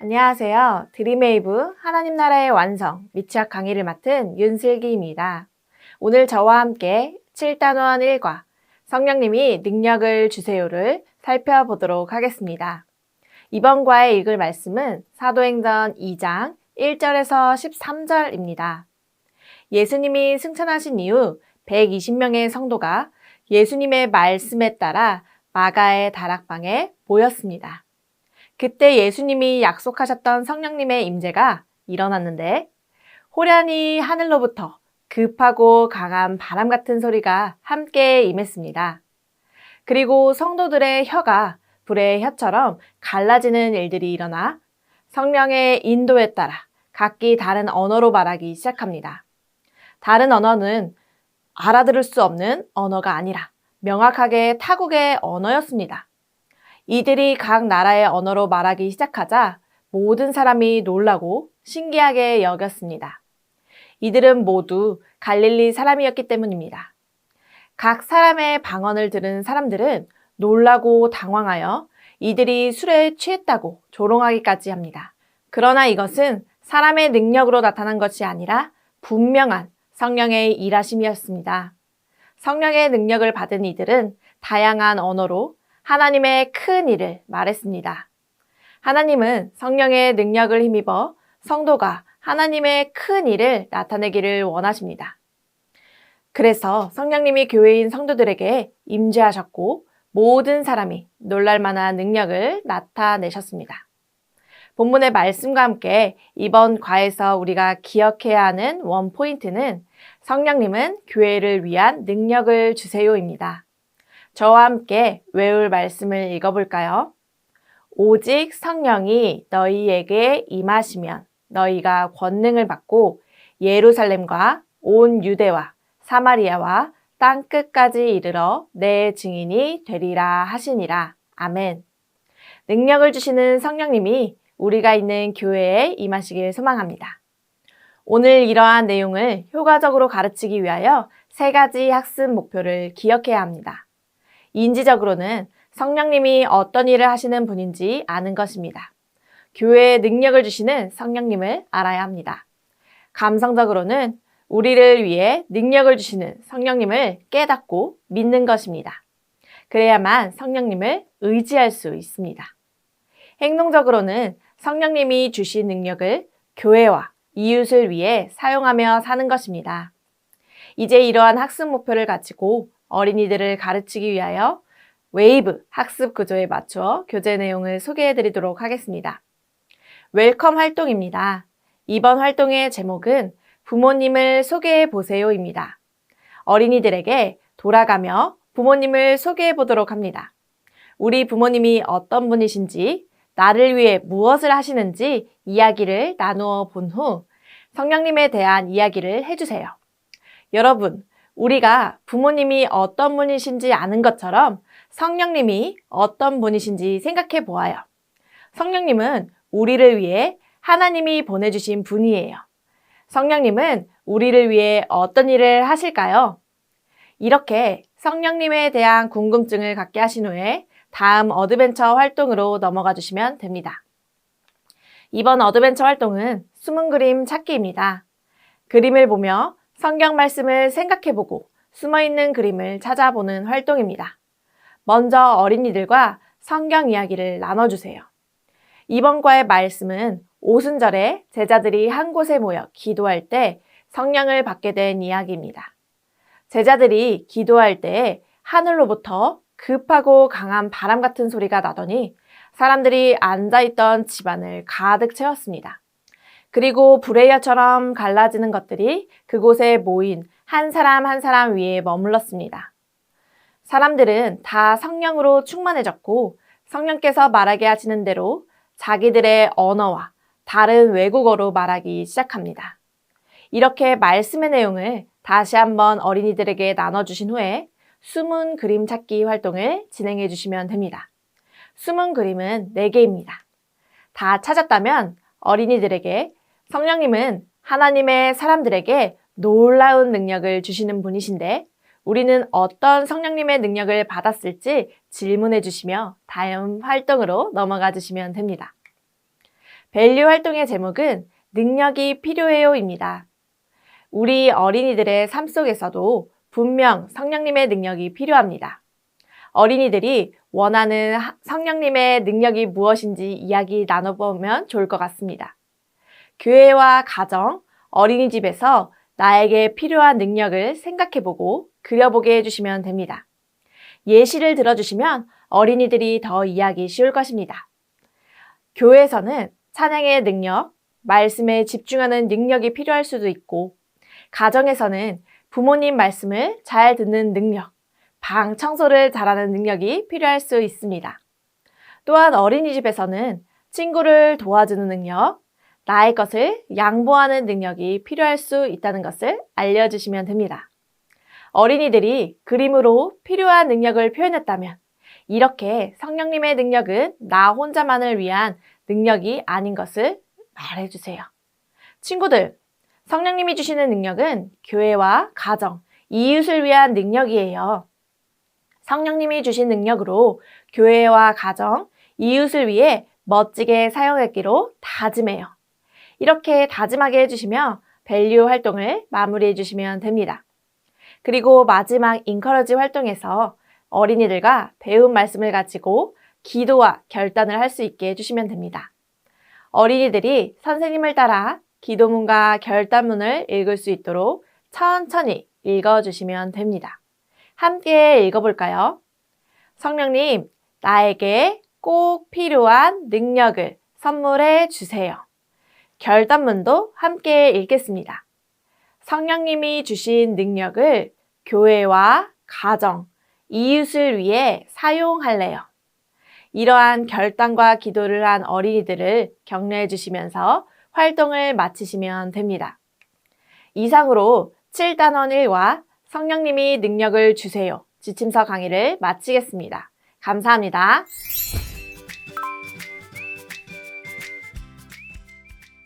안녕하세요. 드림웨이브 하나님 나라의 완성 미취학 강의를 맡은 윤슬기입니다. 오늘 저와 함께 7단원 1과 성령님이 능력을 주세요를 살펴보도록 하겠습니다. 이번 과에 읽을 말씀은 사도행전 2장 1절에서 13절입니다. 예수님이 승천하신 이후 120명의 성도가 예수님의 말씀에 따라 마가의 다락방에 모였습니다. 그때 예수님이 약속하셨던 성령님의 임재가 일어났는데 호련히 하늘로부터 급하고 강한 바람 같은 소리가 함께 임했습니다. 그리고 성도들의 혀가 불의 혀처럼 갈라지는 일들이 일어나 성령의 인도에 따라 각기 다른 언어로 말하기 시작합니다. 다른 언어는 알아들을 수 없는 언어가 아니라 명확하게 타국의 언어였습니다. 이들이 각 나라의 언어로 말하기 시작하자 모든 사람이 놀라고 신기하게 여겼습니다. 이들은 모두 갈릴리 사람이었기 때문입니다. 각 사람의 방언을 들은 사람들은 놀라고 당황하여 이들이 술에 취했다고 조롱하기까지 합니다. 그러나 이것은 사람의 능력으로 나타난 것이 아니라 분명한 성령의 일하심이었습니다. 성령의 능력을 받은 이들은 다양한 언어로 하나님의 큰 일을 말했습니다. 하나님은 성령의 능력을 힘입어 성도가 하나님의 큰 일을 나타내기를 원하십니다. 그래서 성령님이 교회인 성도들에게 임재하셨고 모든 사람이 놀랄 만한 능력을 나타내셨습니다. 본문의 말씀과 함께 이번 과에서 우리가 기억해야 하는 원포인트는 성령님은 교회를 위한 능력을 주세요입니다. 저와 함께 외울 말씀을 읽어볼까요? 오직 성령이 너희에게 임하시면 너희가 권능을 받고 예루살렘과 온 유대와 사마리아와 땅끝까지 이르러 내 증인이 되리라 하시니라. 아멘. 능력을 주시는 성령님이 우리가 있는 교회에 임하시길 소망합니다. 오늘 이러한 내용을 효과적으로 가르치기 위하여 3가지 학습 목표를 기억해야 합니다. 인지적으로는 성령님이 어떤 일을 하시는 분인지 아는 것입니다. 교회에 능력을 주시는 성령님을 알아야 합니다. 감성적으로는 우리를 위해 능력을 주시는 성령님을 깨닫고 믿는 것입니다. 그래야만 성령님을 의지할 수 있습니다. 행동적으로는 성령님이 주신 능력을 교회와 이웃을 위해 사용하며 사는 것입니다. 이제 이러한 학습 목표를 가지고 어린이들을 가르치기 위하여 웨이브 학습 구조에 맞춰 교재 내용을 소개해 드리도록 하겠습니다. 웰컴 활동입니다. 이번 활동의 제목은 부모님을 소개해 보세요입니다. 어린이들에게 돌아가며 부모님을 소개해 보도록 합니다. 우리 부모님이 어떤 분이신지, 나를 위해 무엇을 하시는지 이야기를 나누어 본 후 성령님에 대한 이야기를 해주세요. 여러분, 우리가 부모님이 어떤 분이신지 아는 것처럼 성령님이 어떤 분이신지 생각해 보아요. 성령님은 우리를 위해 하나님이 보내주신 분이에요. 성령님은 우리를 위해 어떤 일을 하실까요? 이렇게 성령님에 대한 궁금증을 갖게 하신 후에 다음 어드벤처 활동으로 넘어가 주시면 됩니다. 이번 어드벤처 활동은 숨은 그림 찾기입니다. 그림을 보며 성경 말씀을 생각해보고 숨어있는 그림을 찾아보는 활동입니다. 먼저 어린이들과 성경 이야기를 나눠주세요. 이번 과의 말씀은 오순절에 제자들이 한 곳에 모여 기도할 때 성령을 받게 된 이야기입니다. 제자들이 기도할 때 하늘로부터 급하고 강한 바람 같은 소리가 나더니 사람들이 앉아있던 집안을 가득 채웠습니다. 그리고 불의 혀처럼 갈라지는 것들이 그곳에 모인 한 사람 한 사람 위에 머물렀습니다. 사람들은 다 성령으로 충만해졌고 성령께서 말하게 하시는 대로 자기들의 언어와 다른 외국어로 말하기 시작합니다. 이렇게 말씀의 내용을 다시 한번 어린이들에게 나눠주신 후에 숨은 그림 찾기 활동을 진행해 주시면 됩니다. 숨은 그림은 4개입니다. 다 찾았다면 어린이들에게 성령님은 하나님의 사람들에게 놀라운 능력을 주시는 분이신데 우리는 어떤 성령님의 능력을 받았을지 질문해 주시며 다음 활동으로 넘어가 주시면 됩니다. 밸류 활동의 제목은 능력이 필요해요입니다. 우리 어린이들의 삶 속에서도 분명 성령님의 능력이 필요합니다. 어린이들이 원하는 성령님의 능력이 무엇인지 이야기 나눠보면 좋을 것 같습니다. 교회와 가정, 어린이집에서 나에게 필요한 능력을 생각해보고 그려보게 해주시면 됩니다. 예시를 들어주시면 어린이들이 더 이해하기 쉬울 것입니다. 교회에서는 찬양의 능력, 말씀에 집중하는 능력이 필요할 수도 있고, 가정에서는 부모님 말씀을 잘 듣는 능력, 방 청소를 잘하는 능력이 필요할 수 있습니다. 또한 어린이집에서는 친구를 도와주는 능력, 나의 것을 양보하는 능력이 필요할 수 있다는 것을 알려주시면 됩니다. 어린이들이 그림으로 필요한 능력을 표현했다면 이렇게 성령님의 능력은 나 혼자만을 위한 능력이 아닌 것을 말해주세요. 친구들, 성령님이 주시는 능력은 교회와 가정, 이웃을 위한 능력이에요. 성령님이 주신 능력으로 교회와 가정, 이웃을 위해 멋지게 사용하기로 다짐해요. 이렇게 다짐하게 해주시며 밸류 활동을 마무리해 주시면 됩니다. 그리고 마지막 인커러지 활동에서 어린이들과 배운 말씀을 가지고 기도와 결단을 할 수 있게 해주시면 됩니다. 어린이들이 선생님을 따라 기도문과 결단문을 읽을 수 있도록 천천히 읽어주시면 됩니다. 함께 읽어볼까요? 성령님, 나에게 꼭 필요한 능력을 선물해 주세요. 결단문도 함께 읽겠습니다. 성령님이 주신 능력을 교회와 가정, 이웃을 위해 사용할래요. 이러한 결단과 기도를 한 어린이들을 격려해 주시면서 활동을 마치시면 됩니다. 이상으로 7단원 1과 성령님이 능력을 주세요. 지침서 강의를 마치겠습니다. 감사합니다.